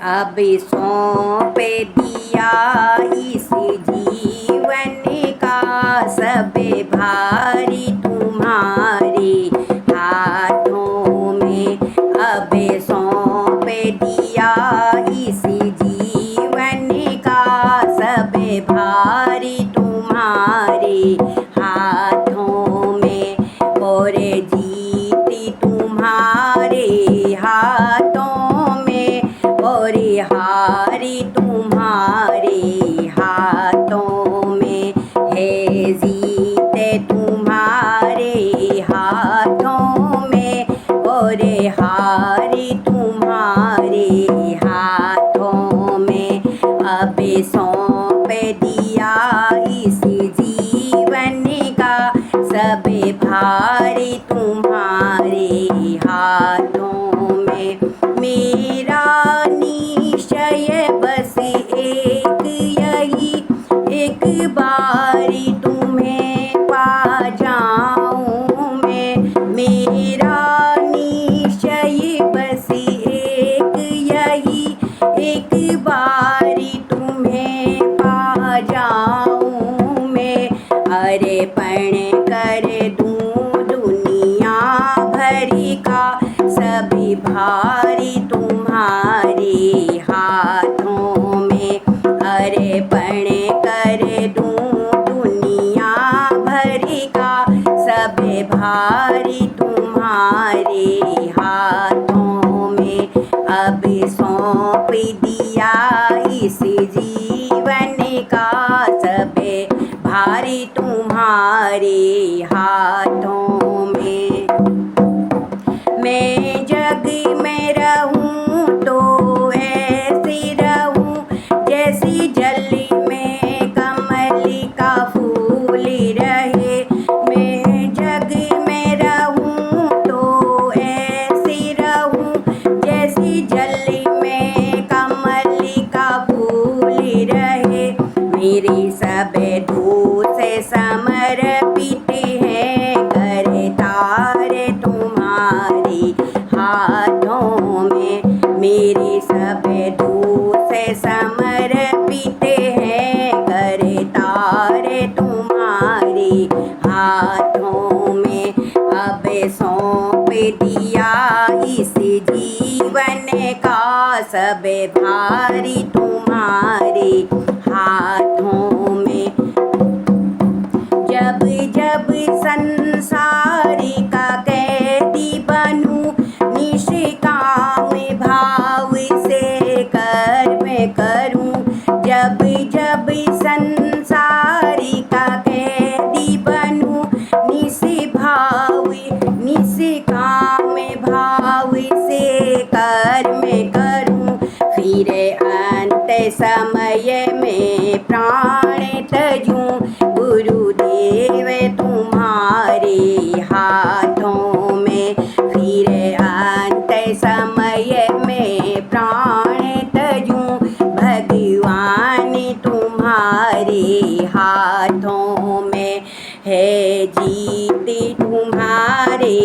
अब सौंप दिया इस जीवन का सब भारी तुम्हारे हाथों में। अब सौंप दिया इस जीवन का सब भारी तुम्हारे हाथों में। और जीत तुम्हारे हाथों में और हारी तुम्हारे हाथों में है। जीत तुम्हारे हाथों में और हारी तुम्हारे हाथों में। अब सौंप दिया इस जीवन का सब भारी तुम्हारे हाथों में। मेरा निश्चय बस एक यही, एक बारी तुम्हें पा जाऊं मैं। मेरा निश्चय बस एक यही, एक बारी तुम्हें पा जाऊं मैं। अर्पण कर दूं दुनिया भरी का सभी भारी तुम्हारे हाथों में। अर्पण कर दूं दुनिया भरी का सभी भारी तुम्हारे हाथों में। अब सौंप दिया इस जीवन का सब भारी तुम्हारे हाथों में। मैं जग में रहूं तो ऐसी रहूं जैसी जली में कमल का फूल रहे। मैं जग में रहूं तो ऐसी रहूं जैसी जली में कमल का फूल रहे। मेरी सब दोष समर्पित है करतार तुम्हारे हाथों में। मेरे सब दोष समर्पित है करतार तुम्हारे हाथों में। अब सौंप दिया इस जीवन का सब भारी तुम्हारे हाथों में। जब जब संसार का कैदी बनूं निष्काम भाव से कर्म करूं। जब जब संसार का कैदी बनूं निष्काम भाव से कर्म करूं। फिर अंत समय में प्राण तजूं गुरुदेव तुम्हारे हाथों में। फिर अंत समय में प्राण तजूं भगवान तुम्हारे हाथों में है। जीत तुम्हारे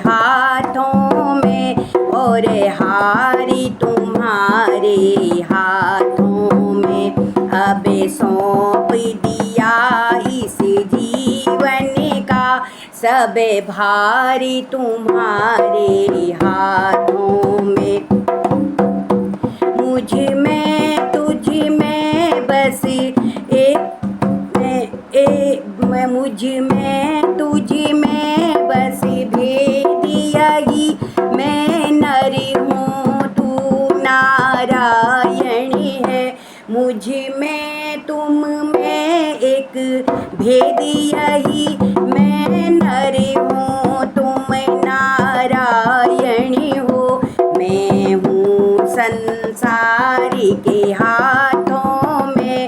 हाथों में और हारी तुम्हारे हाथों में। अब सौंप दिया इस जीवन का सब भारी तुम्हारे हाथों में। मुझ में तुझ में बस मुझ में तुझ में बस भेद यही। मैं नर हूँ तू नारायण है। मुझ में तुम में एक भेद यही। मैं नर हूँ तुम नारायण हो। मैं हूँ संसार के हाथों में,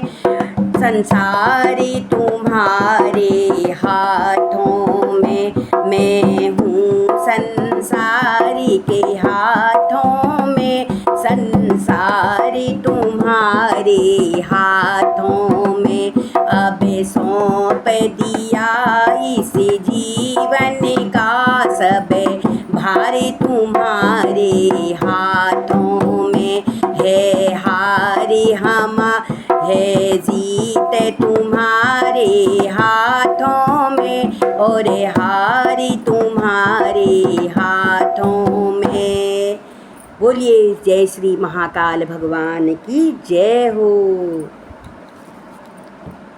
संसारी तुम्हारे हाथों में। मैं हूँ संसारी के हाथों में, संसारी तुम्हारे हाथों में। अब सौंप दिया इस जीवन का सब भारी तुम्हारे हाथों में है। है जीत तुम्हारे हाथों में और हारी तुम्हारे हाथों में। बोलिए जय श्री महाकाल भगवान की जय हो।